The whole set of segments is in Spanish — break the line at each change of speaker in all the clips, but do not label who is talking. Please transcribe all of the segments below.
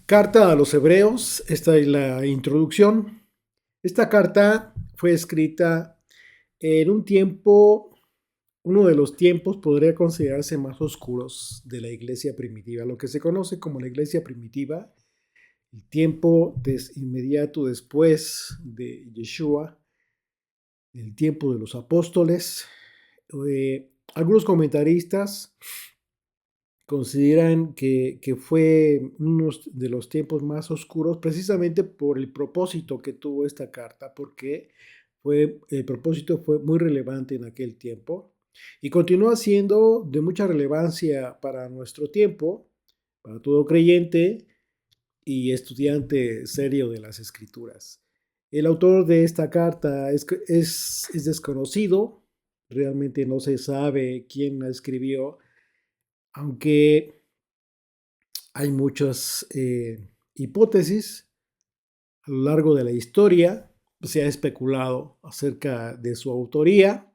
Carta a los Hebreos, esta es la introducción. Esta carta fue escrita en un tiempo, uno de los tiempos podría considerarse más oscuros de la iglesia primitiva, lo que se conoce como la iglesia primitiva, el tiempo inmediato después de Yeshua, el tiempo de los apóstoles. Algunos comentaristas consideran que fue uno de los tiempos más oscuros precisamente por el propósito que tuvo esta carta, porque el propósito fue muy relevante en aquel tiempo y continúa siendo de mucha relevancia para nuestro tiempo, para todo creyente y estudiante serio de las escrituras. El autor de esta carta es desconocido, realmente no se sabe quién la escribió, aunque hay muchas hipótesis a lo largo de la historia. Se ha especulado acerca de su autoría,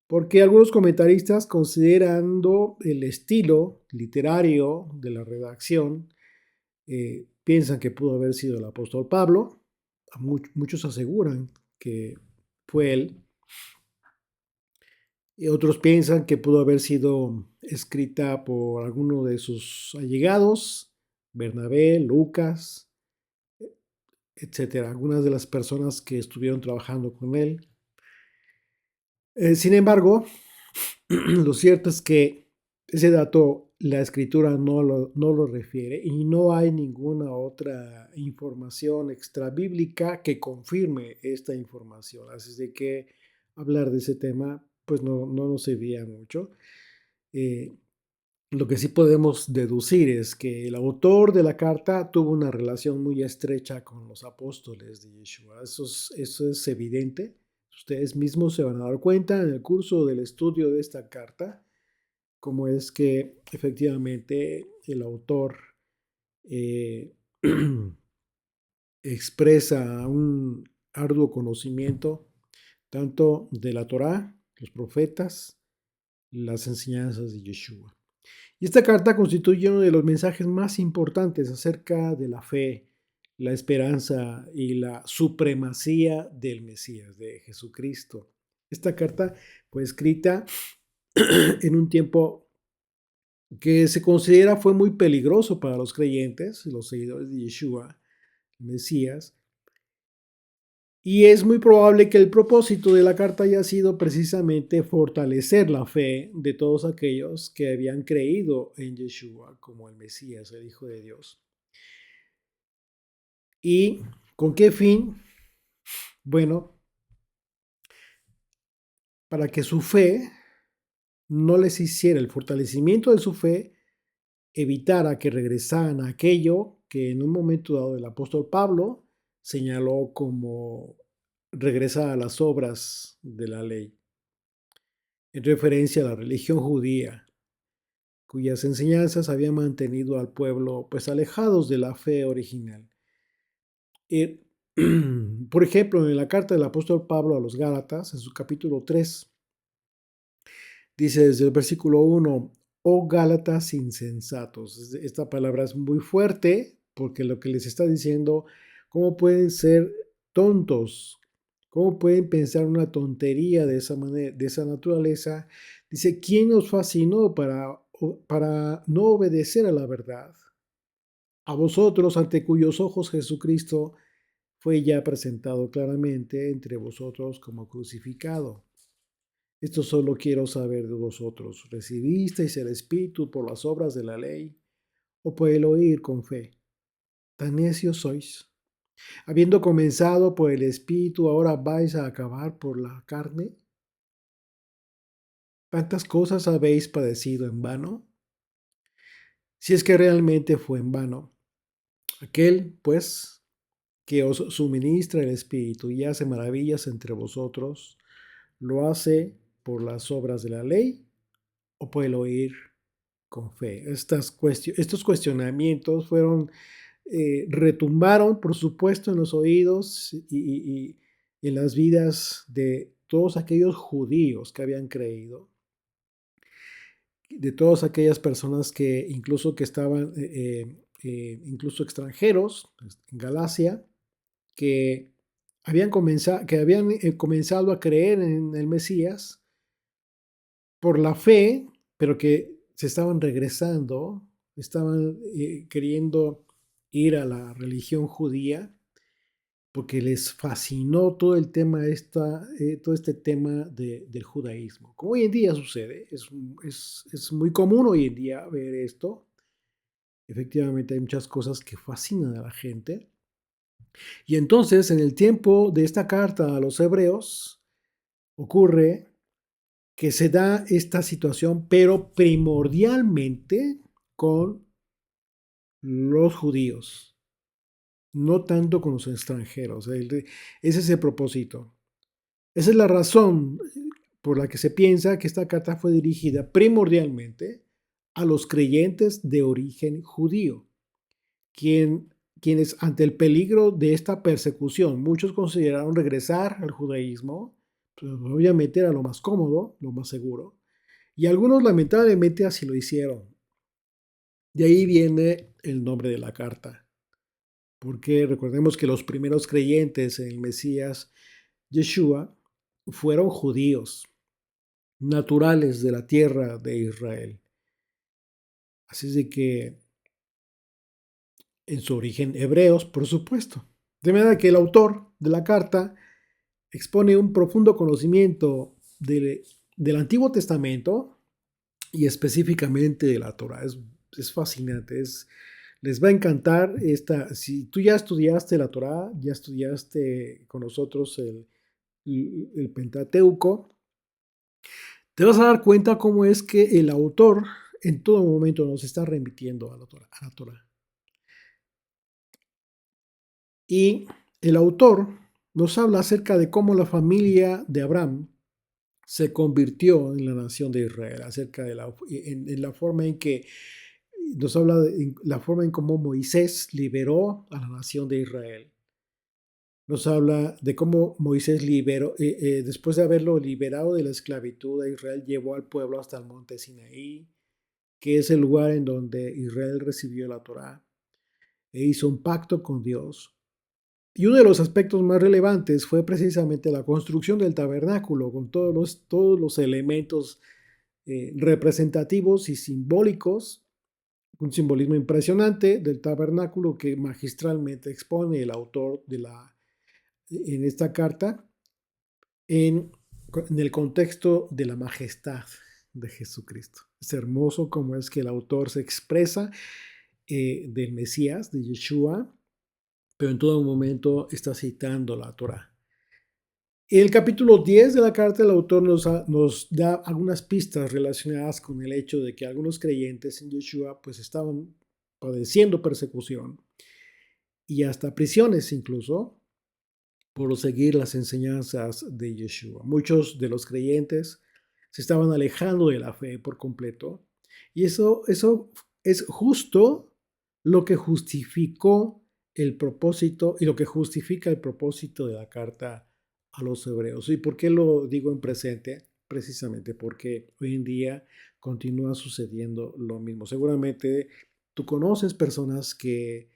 porque algunos comentaristas, considerando el estilo literario de la redacción, piensan que pudo haber sido el apóstol Pablo. Muchos aseguran que fue él. Y otros piensan que pudo haber sido escrita por alguno de sus allegados, Bernabé, Lucas, etcétera, algunas de las personas que estuvieron trabajando con él. Sin embargo, lo cierto es que ese dato la escritura no lo refiere y no hay ninguna otra información extrabíblica que confirme esta información. Así de que hablar de ese tema pues no nos servía mucho. Eh, lo que sí podemos deducir es que el autor de la carta tuvo una relación muy estrecha con los apóstoles de Yeshua. Eso es evidente. Ustedes mismos se van a dar cuenta en el curso del estudio de esta carta, cómo es que efectivamente el autor eh, expresa un arduo conocimiento tanto de la Torá, los profetas, las enseñanzas de Yeshua. Y esta carta constituye uno de los mensajes más importantes acerca de la fe, la esperanza y la supremacía del Mesías, de Jesucristo. Esta carta fue escrita en un tiempo que se considera fue muy peligroso para los creyentes, los seguidores de Yeshua, el Mesías, y es muy probable que el propósito de la carta haya sido precisamente fortalecer la fe de todos aquellos que habían creído en Yeshua como el Mesías, el Hijo de Dios. ¿Y con qué fin? Bueno, para que su fe no les hiciera el fortalecimiento de su fe, evitara que regresaran a aquello que en un momento dado el apóstol Pablo señaló como regresar a las obras de la ley, en referencia a la religión judía, cuyas enseñanzas habían mantenido al pueblo pues alejados de la fe original. Eh, por ejemplo, en la carta del apóstol Pablo a los Gálatas, en su capítulo 3, dice desde el versículo 1, oh Gálatas insensatos. Esta palabra es muy fuerte porque lo que les está diciendo, ¿cómo pueden ser tontos? ¿Cómo pueden pensar una tontería de esa manera, de esa naturaleza? Dice, ¿quién os fascinó para no obedecer a la verdad? A vosotros, ante cuyos ojos Jesucristo fue ya presentado claramente entre vosotros como crucificado. Esto solo quiero saber de vosotros. ¿Recibisteis el Espíritu por las obras de la ley o por el oír con fe? Tan necios sois. Habiendo comenzado por el Espíritu, ahora vais a acabar por la carne. ¿Cuántas cosas habéis padecido en vano? Si es que realmente fue en vano. Aquel, pues, que os suministra el Espíritu y hace maravillas entre vosotros, ¿lo hace por las obras de la ley o por el oír con fe? Estos cuestionamientos retumbaron, por supuesto, en los oídos y en las vidas de todos aquellos judíos que habían creído, de todas aquellas personas que incluso que estaban incluso extranjeros en Galacia, que habían comenzado a creer en el Mesías por la fe, pero que se estaban regresando, estaban queriendo ir a la religión judía porque les fascinó todo el tema, todo este tema del judaísmo. Como hoy en día sucede, es muy común hoy en día ver esto. Efectivamente hay muchas cosas que fascinan a la gente. Y entonces, en el tiempo de esta carta a los hebreos, ocurre que se da esta situación, pero primordialmente con los judíos, no tanto con los extranjeros. Ese es el propósito. Esa es la razón por la que se piensa que esta carta fue dirigida primordialmente a los creyentes de origen judío, quienes ante el peligro de esta persecución, muchos consideraron regresar al judaísmo, pues obviamente era lo más cómodo, lo más seguro, y algunos lamentablemente así lo hicieron. De ahí viene el nombre de la carta, porque recordemos que los primeros creyentes en el Mesías Yeshua fueron judíos, naturales de la tierra de Israel. Así es de que en su origen hebreos, por supuesto. De manera que el autor de la carta expone un profundo conocimiento del Antiguo Testamento y específicamente de la Torah. Es fascinante, les va a encantar si tú ya estudiaste la Torah, ya estudiaste con nosotros el Pentateuco, te vas a dar cuenta cómo es que el autor en todo momento nos está remitiendo a la Torah. Y el autor nos habla acerca de cómo la familia de Abraham se convirtió en la nación de Israel, acerca de en la forma en que nos habla de la forma en cómo Moisés liberó a la nación de Israel. Nos habla de cómo Moisés liberó, después de haberlo liberado de la esclavitud a Israel, llevó al pueblo hasta el monte Sinaí, que es el lugar en donde Israel recibió la Torá, e hizo un pacto con Dios. Y uno de los aspectos más relevantes fue precisamente la construcción del tabernáculo, con todos los elementos representativos y simbólicos, un simbolismo impresionante del tabernáculo que magistralmente expone el autor en esta carta en el contexto de la majestad de Jesucristo. Es hermoso cómo es que el autor se expresa del Mesías, de Yeshua, pero en todo momento está citando la Torah. En el capítulo 10 de la carta, el autor nos da algunas pistas relacionadas con el hecho de que algunos creyentes en Yeshua pues estaban padeciendo persecución y hasta prisiones incluso por seguir las enseñanzas de Yeshua. Muchos de los creyentes se estaban alejando de la fe por completo y eso es justo lo que justificó el propósito y lo que justifica el propósito de la carta a los hebreos. ¿Y por qué lo digo en presente? Precisamente porque hoy en día continúa sucediendo lo mismo. Seguramente tú conoces personas que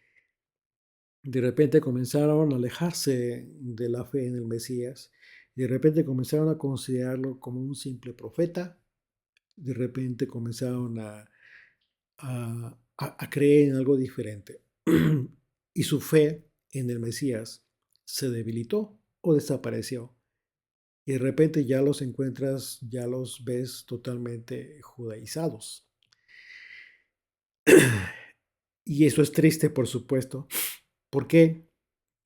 de repente comenzaron a alejarse de la fe en el Mesías, y de repente comenzaron a considerarlo como un simple profeta, de repente comenzaron a creer en algo diferente. Y su fe en el Mesías se debilitó o desapareció. Y de repente ya los encuentras, ya los ves totalmente judaizados. Y eso es triste, por supuesto, porque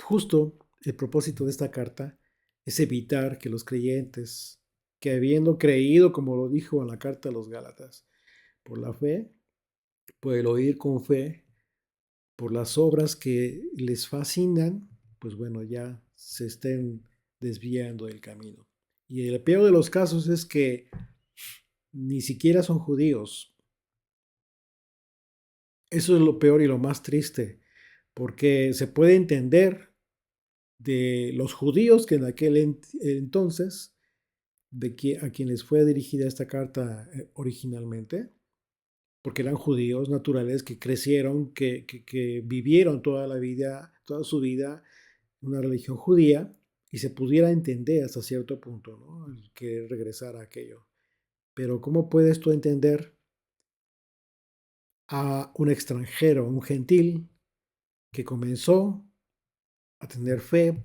justo el propósito de esta carta es evitar que los creyentes, que habiendo creído, como lo dijo en la carta a los Gálatas, por la fe, por el oír con fe, por las obras que les fascinan, pues bueno, ya se estén desviando del camino. Y el peor de los casos es que ni siquiera son judíos. Eso es lo peor y lo más triste, porque se puede entender de los judíos que en aquel entonces, a quienes fue dirigida esta carta originalmente, porque eran judíos naturales que crecieron, que vivieron toda la vida, toda su vida, una religión judía, y se pudiera entender hasta cierto punto, ¿no? El que regresara a aquello. Pero ¿cómo puedes tú entender a un extranjero, un gentil, que comenzó a tener fe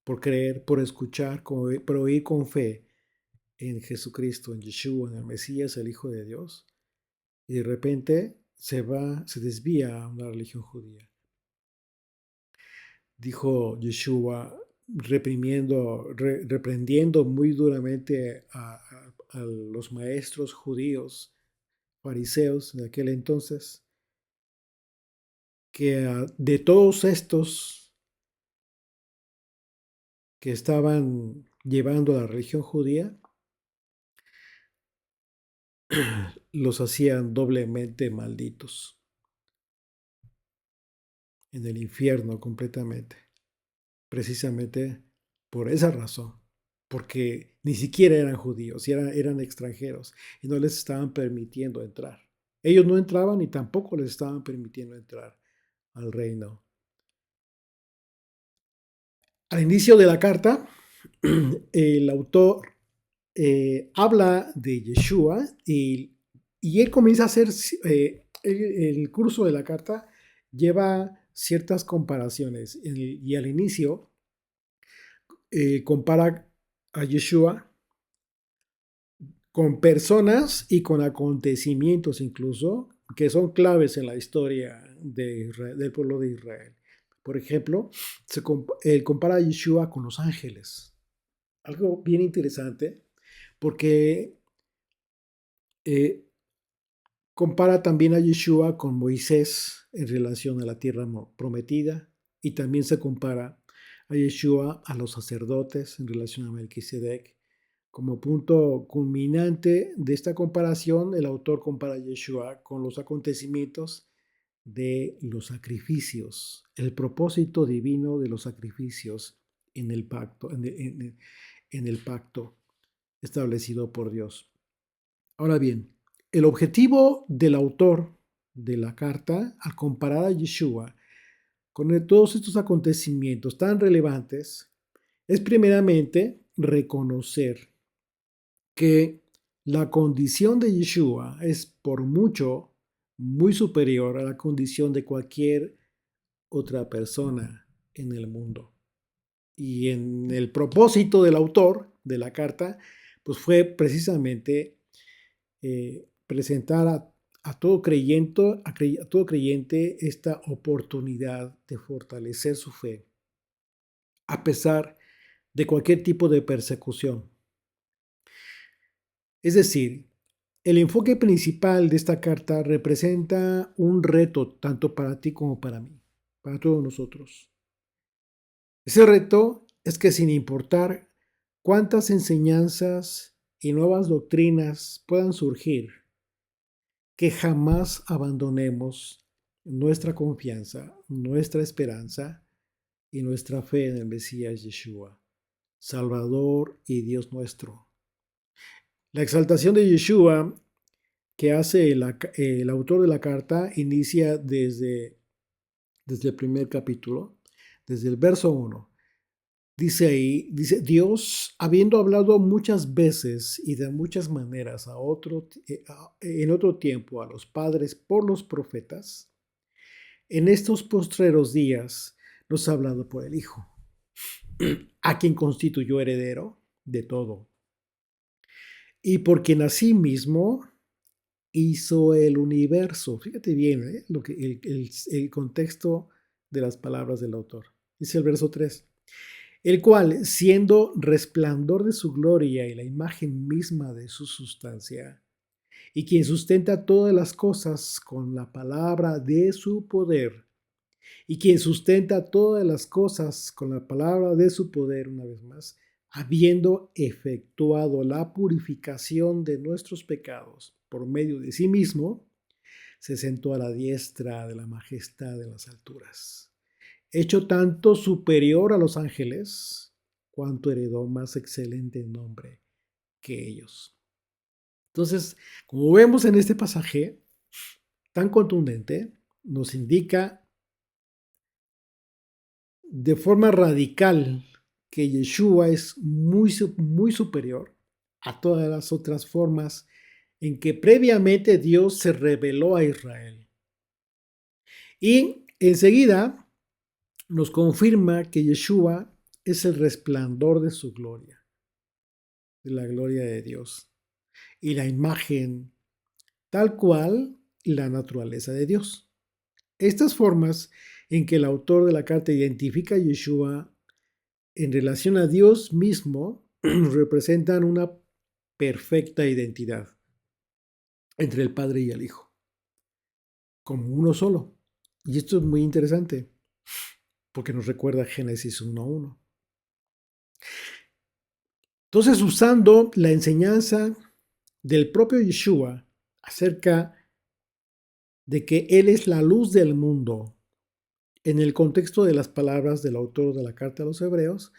por creer, por escuchar, por oír con fe en Jesucristo, en Yeshua, en el Mesías, el Hijo de Dios, y de repente se desvía a una religión judía? Dijo Yeshua, reprendiendo muy duramente a los maestros judíos, fariseos de aquel entonces, que de todos estos que estaban llevando a la religión judía, los hacían doblemente malditos en el infierno completamente, precisamente por esa razón, porque ni siquiera eran judíos, eran extranjeros y no les estaban permitiendo entrar. Ellos no entraban y tampoco les estaban permitiendo entrar al reino. Al inicio de la carta, el autor habla de Yeshua y él comienza a hacer, el curso de la carta lleva ciertas comparaciones y al inicio compara a Yeshua con personas y con acontecimientos incluso que son claves en la historia del pueblo de Israel. Por ejemplo, él compara a Yeshua con los ángeles. Algo bien interesante porque eh, compara también a Yeshua con Moisés en relación a la tierra prometida y también se compara a Yeshua a los sacerdotes en relación a Melquisedec. Como punto culminante de esta comparación, el autor compara a Yeshua con los acontecimientos de los sacrificios, el propósito divino de los sacrificios en el pacto, en el pacto establecido por Dios. Ahora bien, el objetivo del autor de la carta, al comparar a Yeshua con todos estos acontecimientos tan relevantes, es primeramente reconocer que la condición de Yeshua es por mucho muy superior a la condición de cualquier otra persona en el mundo. Y en el propósito del autor de la carta, pues fue precisamente presentar a todo creyente, a todo creyente esta oportunidad de fortalecer su fe, a pesar de cualquier tipo de persecución. Es decir, el enfoque principal de esta carta representa un reto tanto para ti como para mí, para todos nosotros. Ese reto es que sin importar cuántas enseñanzas y nuevas doctrinas puedan surgir, que jamás abandonemos nuestra confianza, nuestra esperanza y nuestra fe en el Mesías Yeshua, Salvador y Dios nuestro. La exaltación de Yeshua que hace el autor de la carta inicia desde el primer capítulo, desde el verso 1. Dice ahí, dice, Dios, habiendo hablado muchas veces y de muchas maneras en otro tiempo a los padres por los profetas, en estos postreros días nos ha hablado por el Hijo, a quien constituyó heredero de todo, y por quien asimismo hizo el universo. Fíjate bien, el contexto de las palabras del autor. Dice el verso 3. El cual, siendo resplandor de su gloria y la imagen misma de su sustancia, y quien sustenta todas las cosas con la palabra de su poder, y quien sustenta todas las cosas con la palabra de su poder, una vez más, habiendo efectuado la purificación de nuestros pecados por medio de sí mismo, se sentó a la diestra de la majestad de las alturas, hecho tanto superior a los ángeles, cuanto heredó más excelente nombre que ellos. Entonces, como vemos en este pasaje, tan contundente nos indica de forma radical que Yeshua es muy superior a todas las otras formas en que previamente Dios se reveló a Israel. Y enseguida nos confirma que Yeshua es el resplandor de su gloria, de la gloria de Dios, y la imagen tal cual la naturaleza de Dios. Estas formas en que el autor de la carta identifica a Yeshua en relación a Dios mismo representan una perfecta identidad entre el Padre y el Hijo, como uno solo. Y esto es muy interesante porque nos recuerda Génesis 1:1. Entonces, usando la enseñanza del propio Yeshua acerca de que Él es la luz del mundo, en el contexto de las palabras del autor de la carta a los Hebreos,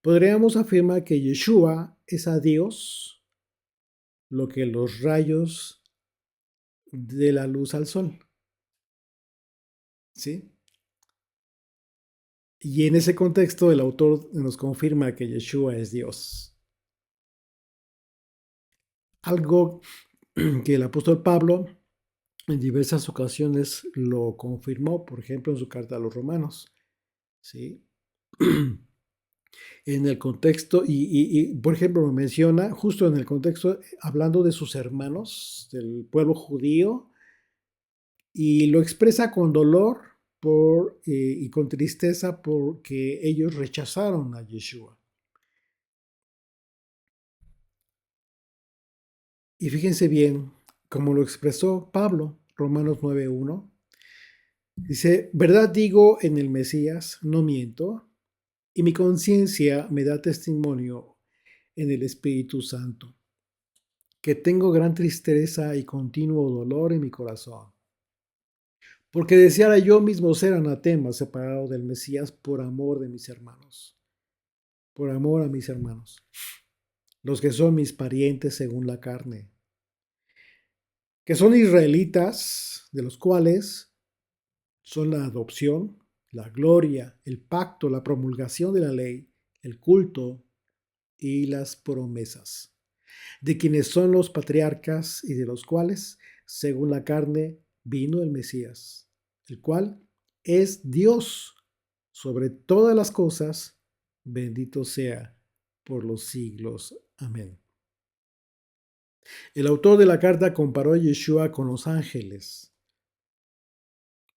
podríamos afirmar que Yeshua es a Dios lo que los rayos de la luz al sol. ¿Sí? Y en ese contexto el autor nos confirma que Yeshua es Dios. Algo que el apóstol Pablo en diversas ocasiones lo confirmó, por ejemplo en su carta a los Romanos. ¿Sí? En el contexto, por ejemplo lo menciona justo en el contexto, hablando de sus hermanos, del pueblo judío, y lo expresa con dolor y con tristeza porque ellos rechazaron a Yeshua. Y fíjense bien, como lo expresó Pablo, Romanos 9:1, dice, verdad digo en el Mesías, no miento, y mi conciencia me da testimonio en el Espíritu Santo, que tengo gran tristeza y continuo dolor en mi corazón. Porque deseara yo mismo ser anatema, separado del Mesías por amor de mis hermanos. Por amor a mis hermanos, los que son mis parientes según la carne, que son israelitas, de los cuales son la adopción, la gloria, el pacto, la promulgación de la ley, el culto y las promesas, de quienes son los patriarcas y de los cuales, según la carne, vino el Mesías, el cual es Dios sobre todas las cosas, bendito sea por los siglos. Amén. El autor de la carta comparó a Yeshua con los ángeles.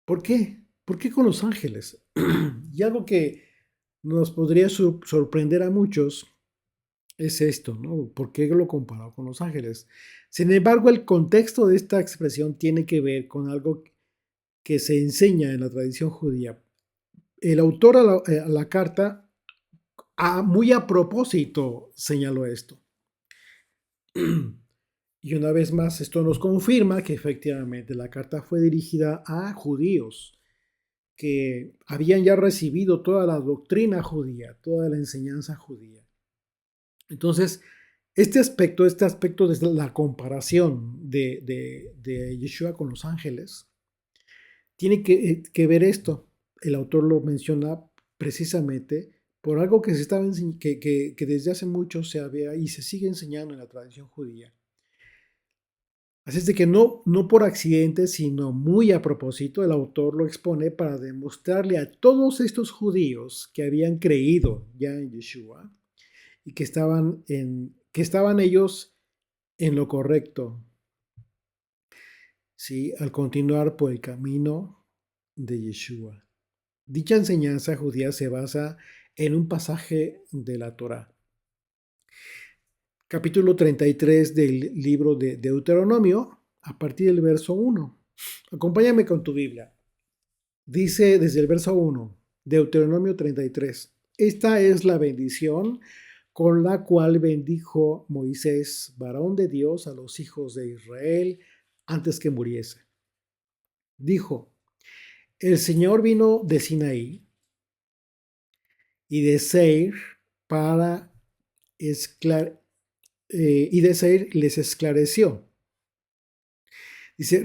¿Por qué? ¿Por qué con los ángeles? Y algo que nos podría sorprender a muchos es esto, ¿no? ¿Por qué lo comparó con los ángeles? Sin embargo, el contexto de esta expresión tiene que ver con algo que se enseña en la tradición judía. El autor a la carta, muy a propósito, señaló esto. Y una vez más, esto nos confirma que efectivamente la carta fue dirigida a judíos que habían ya recibido toda la doctrina judía, toda la enseñanza judía. Entonces, este aspecto de la comparación de Yeshua con los ángeles, tiene que ver esto. El autor lo menciona precisamente por algo que, que desde hace mucho se había y se sigue enseñando en la tradición judía. Así es de que no por accidente, sino muy a propósito, el autor lo expone para demostrarle a todos estos judíos que habían creído ya en Yeshua y que estaban ellos en lo correcto, ¿sí? Al continuar por el camino de Yeshua. Dicha enseñanza judía se basa en un pasaje de la Torá. Capítulo 33 del libro de Deuteronomio, a partir del verso 1. Acompáñame con tu Biblia. Dice desde el verso 1, Deuteronomio 33. Esta es la bendición con la cual bendijo Moisés, varón de Dios, a los hijos de Israel antes que muriese. Dijo, el Señor vino de Sinaí y de Seir y de Seir les esclareció. Dice,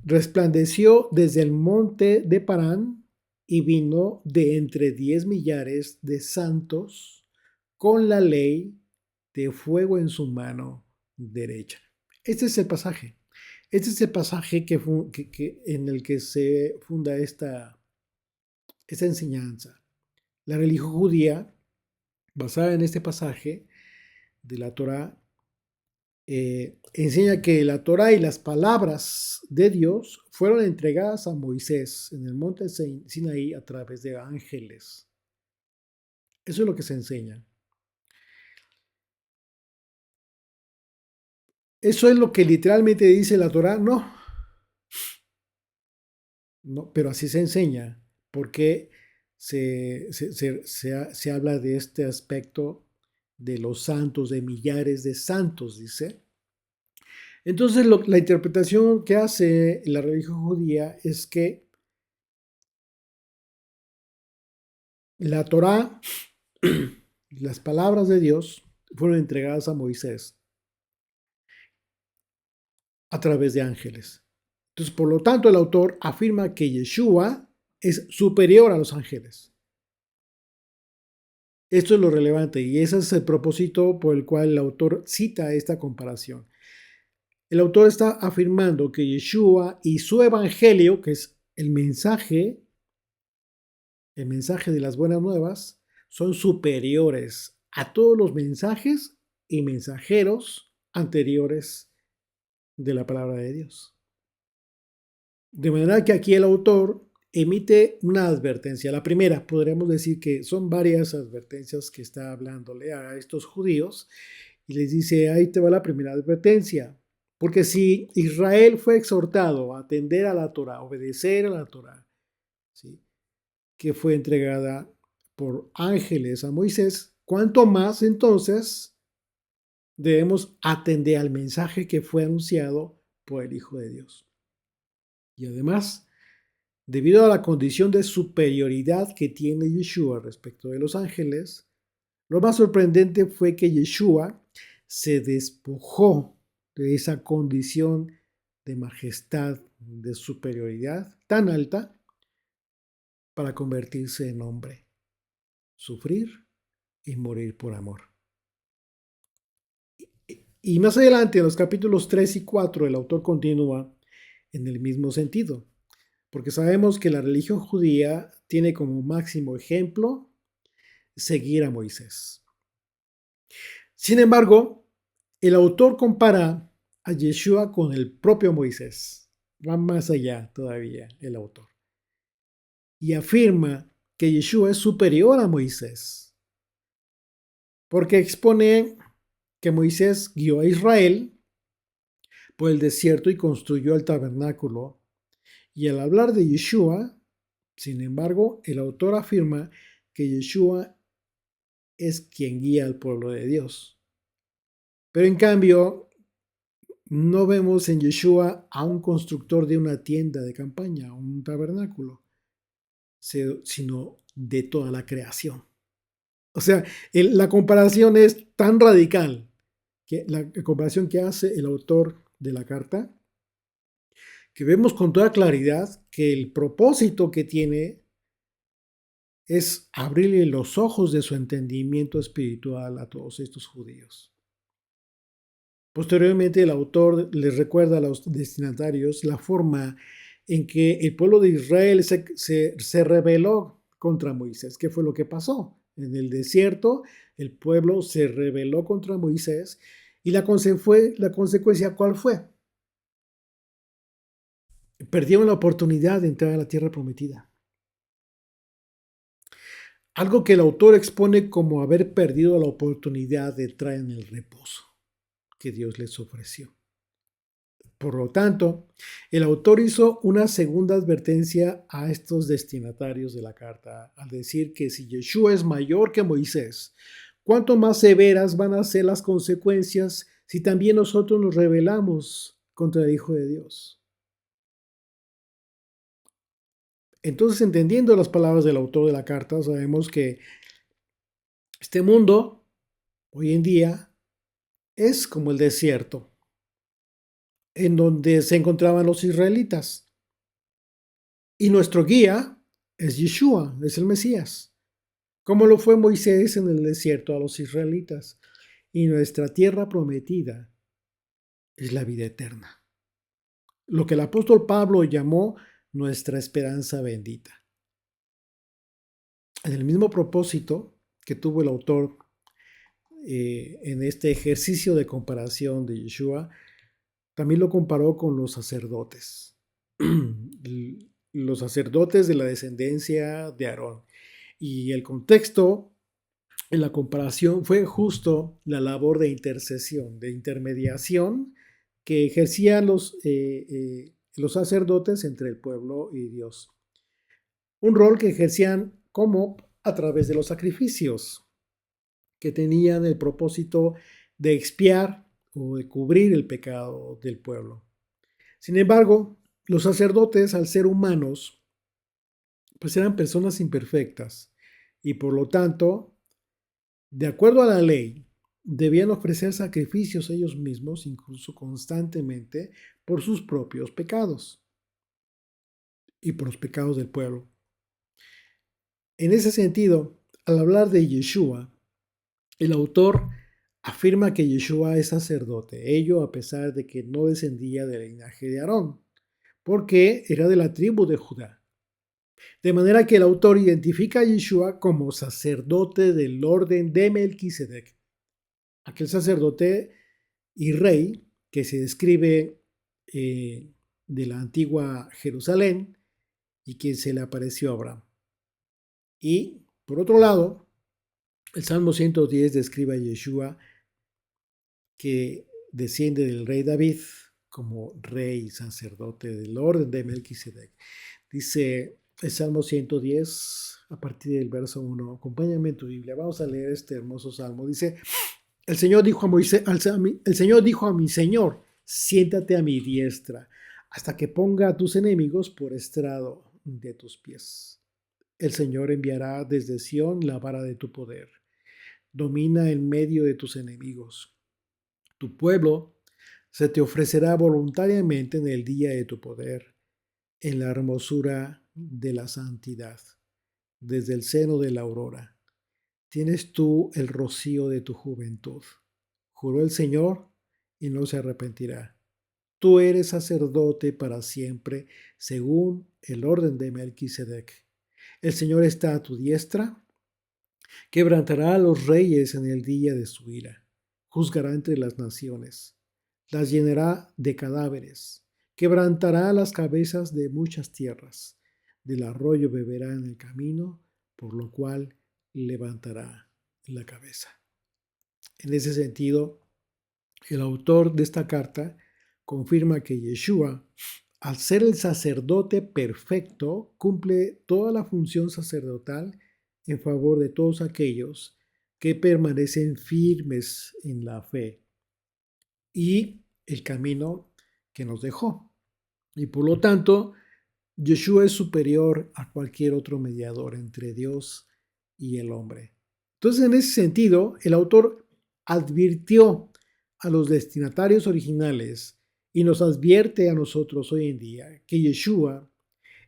resplandeció desde el monte de Parán y vino de entre 10 millares de santos con la ley de fuego en su mano derecha. Este es el pasaje. Este es el pasaje en el que se funda esta enseñanza. La religión judía, basada en este pasaje de la Torá, enseña que la Torá y las palabras de Dios fueron entregadas a Moisés en el monte Sinaí a través de ángeles. Eso es lo que se enseña. ¿Eso es lo que literalmente dice la Torá? No, no, pero así se enseña, porque se habla de este aspecto de los santos, de millares de santos, dice. Entonces, la interpretación que hace la religión judía es que la Torá, las palabras de Dios, fueron entregadas a Moisés a través de ángeles. Entonces, por lo tanto, el autor afirma que Yeshua es superior a los ángeles. Esto es lo relevante y ese es el propósito por el cual el autor cita esta comparación. El autor está afirmando que Yeshua y su evangelio, que es el mensaje de las buenas nuevas, son superiores a todos los mensajes y mensajeros anteriores de la palabra de Dios. De manera que aquí el autor emite una advertencia. La primera, podríamos decir que son varias advertencias que está hablándole a estos judíos y les dice, ahí te va la primera advertencia. Porque si Israel fue exhortado a atender a la Torah, obedecer a la Torah, ¿sí?, que fue entregada por ángeles a Moisés, ¿cuánto más entonces debemos atender al mensaje que fue anunciado por el Hijo de Dios? Y además, debido a la condición de superioridad que tiene Yeshua respecto de los ángeles, lo más sorprendente fue que Yeshua se despojó de esa condición de majestad, de superioridad tan alta para convertirse en hombre, sufrir y morir por amor. Y más adelante, en los capítulos 3 y 4, el autor continúa en el mismo sentido, porque sabemos que la religión judía tiene como máximo ejemplo seguir a Moisés. Sin embargo, el autor compara a Yeshua con el propio Moisés. Va más allá todavía el autor. Y afirma que Yeshua es superior a Moisés, porque expone que Moisés guió a Israel por el desierto y construyó el tabernáculo. Y al hablar de Yeshua, sin embargo, el autor afirma que Yeshua es quien guía al pueblo de Dios. Pero en cambio, no vemos en Yeshua a un constructor de una tienda de campaña, un tabernáculo, sino de toda la creación. O sea, la comparación es tan radical, que la comparación que hace el autor de la carta, que vemos con toda claridad que el propósito que tiene es abrirle los ojos de su entendimiento espiritual a todos estos judíos. Posteriormente, el autor les recuerda a los destinatarios la forma en que el pueblo de Israel se rebeló contra Moisés. ¿Qué fue lo que pasó? En el desierto, el pueblo se rebeló contra Moisés y la consecuencia, ¿cuál fue? Perdieron la oportunidad de entrar a la tierra prometida. Algo que el autor expone como haber perdido la oportunidad de entrar en el reposo que Dios les ofreció. Por lo tanto, el autor hizo una segunda advertencia a estos destinatarios de la carta al decir que si Yeshua es mayor que Moisés, ¿cuánto más severas van a ser las consecuencias si también nosotros nos rebelamos contra el Hijo de Dios? Entonces, entendiendo las palabras del autor de la carta, sabemos que este mundo, hoy en día, es como el desierto. en donde se encontraban los israelitas. Y nuestro guía es Yeshua, es el Mesías, como lo fue Moisés en el desierto a los israelitas. Y nuestra tierra prometida es la vida eterna, lo que el apóstol Pablo llamó nuestra esperanza bendita. En el mismo propósito que tuvo el autor en este ejercicio de comparación de Yeshua, también lo comparó con los sacerdotes, los sacerdotes de la descendencia de Aarón. Y el contexto en la comparación fue justo la labor de intercesión, de intermediación que ejercían los sacerdotes entre el pueblo y Dios. Un rol que ejercían como a través de los sacrificios, que tenían el propósito de expiar o de cubrir el pecado del pueblo. Sin embargo, los sacerdotes, al ser humanos, pues eran personas imperfectas y por lo tanto, de acuerdo a la ley, debían ofrecer sacrificios ellos mismos, incluso constantemente, por sus propios pecados y por los pecados del pueblo. En ese sentido, al hablar de Yeshua, el autor afirma que Yeshua es sacerdote, ello a pesar de que no descendía del linaje de Aarón, porque era de la tribu de Judá. De manera que el autor identifica a Yeshua como sacerdote del orden de Melquisedec, aquel sacerdote y rey que se describe de la antigua Jerusalén y que se le apareció a Abraham. Y por otro lado, el Salmo 110 describe a Yeshua que desciende del rey David como rey y sacerdote del orden de Melquisedec. Dice el Salmo 110 a partir del verso 1. Acompáñame en tu Biblia. Vamos a leer este hermoso salmo. Dice, el Señor dijo a Moisés, el Señor dijo a mi Señor, siéntate a mi diestra hasta que ponga a tus enemigos por estrado de tus pies. El Señor enviará desde Sión la vara de tu poder. Domina en medio de tus enemigos. Tu pueblo se te ofrecerá voluntariamente en el día de tu poder, en la hermosura de la santidad, desde el seno de la aurora. Tienes tú el rocío de tu juventud. Juró el Señor y no se arrepentirá. Tú eres sacerdote para siempre, según el orden de Melquisedec. El Señor está a tu diestra, quebrantará a los reyes en el día de su ira, juzgará entre las naciones, las llenará de cadáveres, quebrantará las cabezas de muchas tierras, del arroyo beberá en el camino, por lo cual levantará la cabeza. En ese sentido, el autor de esta carta confirma que Yeshua, al ser el sacerdote perfecto, cumple toda la función sacerdotal en favor de todos aquellos que permanecen firmes en la fe y el camino que nos dejó. Y por lo tanto, Yeshua es superior a cualquier otro mediador entre Dios y el hombre. Entonces, en ese sentido, el autor advirtió a los destinatarios originales y nos advierte a nosotros hoy en día que Yeshua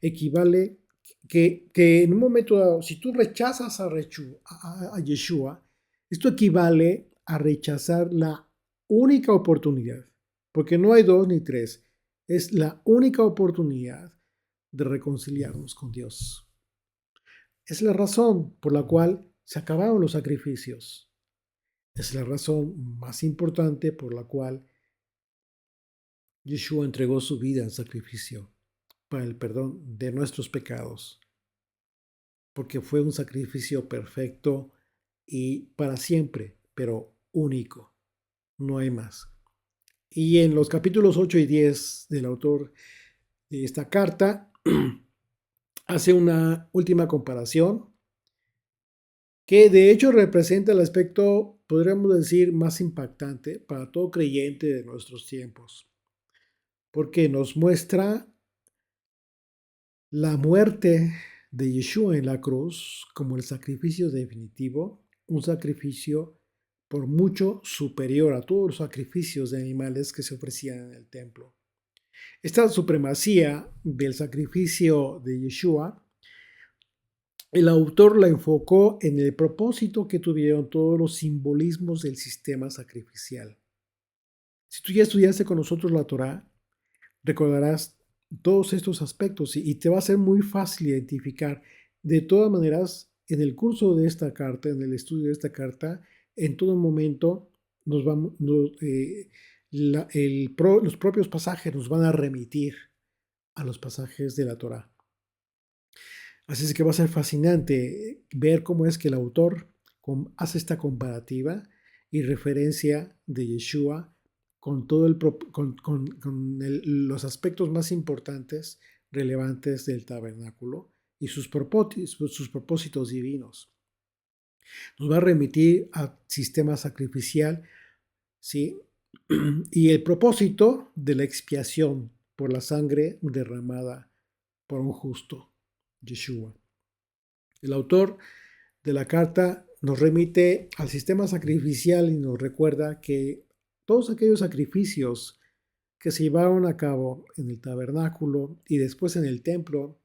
equivale, que en un momento dado, si tú rechazas a Yeshua, esto equivale a rechazar la única oportunidad, porque no hay dos ni tres, es la única oportunidad de reconciliarnos con Dios. Es la razón por la cual se acabaron los sacrificios. Es la razón más importante por la cual Yeshua entregó su vida en sacrificio para el perdón de nuestros pecados, porque fue un sacrificio perfecto y para siempre, pero único. No hay más. Y en los capítulos 8 y 10 del autor de esta carta, hace una última comparación que de hecho representa el aspecto, podríamos decir, más impactante para todo creyente de nuestros tiempos, porque nos muestra la muerte de Yeshua en la cruz como el sacrificio definitivo, un sacrificio por mucho superior a todos los sacrificios de animales que se ofrecían en el templo. Esta supremacía del sacrificio de Yeshua, el autor la enfocó en el propósito que tuvieron todos los simbolismos del sistema sacrificial. Si tú ya estudiaste con nosotros la Torá, recordarás todos estos aspectos y te va a ser muy fácil identificar. De todas maneras, en el curso de esta carta, en el estudio de esta carta, en todo momento nos vamos, los propios pasajes nos van a remitir a los pasajes de la Torá. Así es que va a ser fascinante ver cómo es que el autor hace esta comparativa y referencia de Yeshua con, todo los aspectos más importantes, relevantes del tabernáculo y sus propósitos divinos. Nos va a remitir al sistema sacrificial, ¿sí? Y el propósito de la expiación por la sangre derramada por un justo, Yeshua. El autor de la carta nos remite al sistema sacrificial y nos recuerda que todos aquellos sacrificios que se llevaron a cabo en el tabernáculo y después en el templo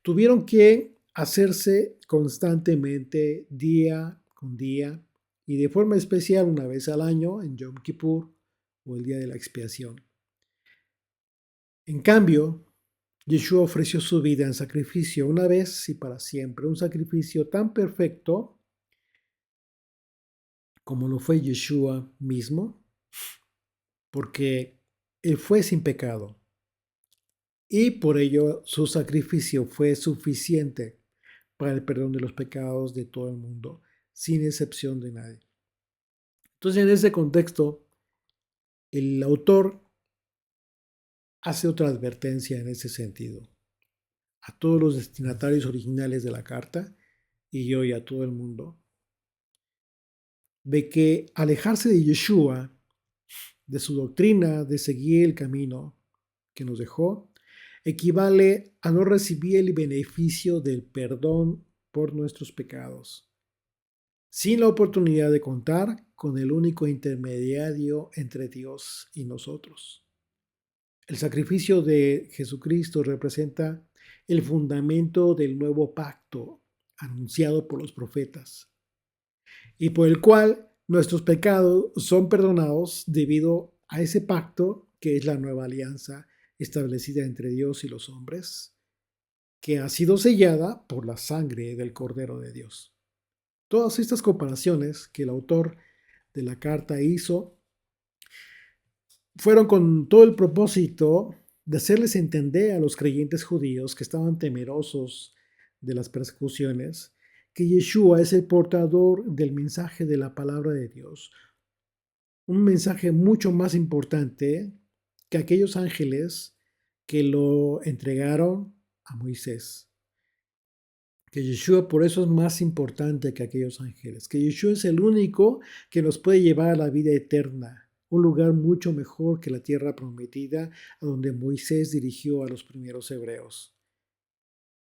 tuvieron que hacerse constantemente, día con día, y de forma especial una vez al año en Yom Kippur o el día de la expiación. En cambio, Yeshua ofreció su vida en sacrificio una vez y para siempre, un sacrificio tan perfecto como lo fue Yeshua mismo, porque él fue sin pecado y por ello su sacrificio fue suficiente para el perdón de los pecados de todo el mundo, sin excepción de nadie. Entonces, en ese contexto, el autor hace otra advertencia en ese sentido a todos los destinatarios originales de la carta y hoy a todo el mundo, de que alejarse de Yeshua, de su doctrina, de seguir el camino que nos dejó, equivale a no recibir el beneficio del perdón por nuestros pecados, sin la oportunidad de contar con el único intermediario entre Dios y nosotros. El sacrificio de Jesucristo representa el fundamento del nuevo pacto anunciado por los profetas y por el cual nuestros pecados son perdonados debido a ese pacto que es la nueva alianza establecida entre Dios y los hombres, que ha sido sellada por la sangre del Cordero de Dios. Todas estas comparaciones que el autor de la carta hizo fueron con todo el propósito de hacerles entender a los creyentes judíos que estaban temerosos de las persecuciones que Yeshua es el portador del mensaje de la palabra de Dios, un mensaje mucho más importante que aquellos ángeles que lo entregaron a Moisés. Que Yeshua por eso es más importante que aquellos ángeles, que Yeshua es el único que nos puede llevar a la vida eterna, un lugar mucho mejor que la tierra prometida a donde Moisés dirigió a los primeros hebreos.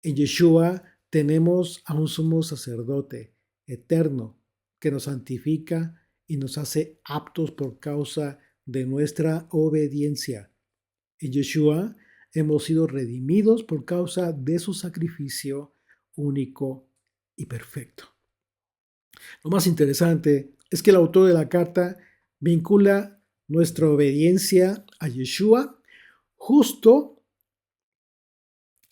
En Yeshua tenemos a un sumo sacerdote eterno que nos santifica y nos hace aptos por causa de nuestra obediencia. En Yeshua hemos sido redimidos por causa de su sacrificio único y perfecto. Lo más interesante es que el autor de la carta vincula nuestra obediencia a Yeshua justo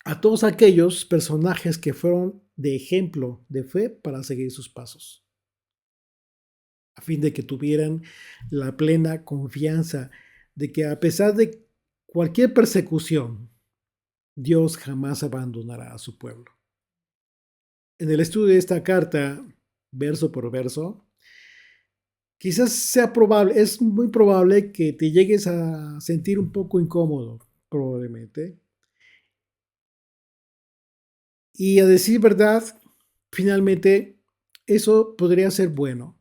a todos aquellos personajes que fueron de ejemplo de fe para seguir sus pasos, a fin de que tuvieran la plena confianza de que a pesar de cualquier persecución, Dios jamás abandonará a su pueblo. En el estudio de esta carta, verso por verso, quizás sea probable, es muy probable que te llegues a sentir un poco incómodo, probablemente. Y a decir verdad, finalmente, eso podría ser bueno,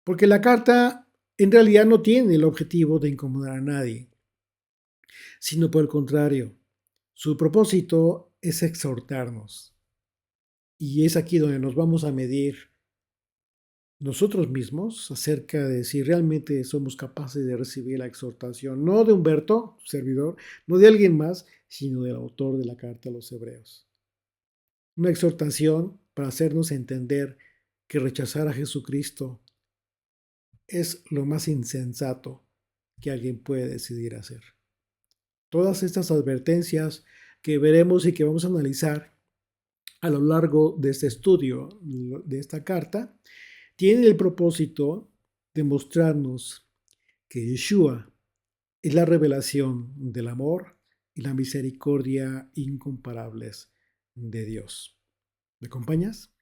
porque la carta en realidad no tiene el objetivo de incomodar a nadie, sino por el contrario, su propósito es exhortarnos. Y es aquí donde nos vamos a medir nosotros mismos acerca de si realmente somos capaces de recibir la exhortación, no de Humberto, servidor, no de alguien más, sino del autor de la carta a los Hebreos. Una exhortación para hacernos entender que rechazar a Jesucristo es lo más insensato que alguien puede decidir hacer. Todas estas advertencias que veremos y que vamos a analizar a lo largo de este estudio, de esta carta, tienen el propósito de mostrarnos que Yeshua es la revelación del amor y la misericordia incomparables de Dios. ¿Me acompañas?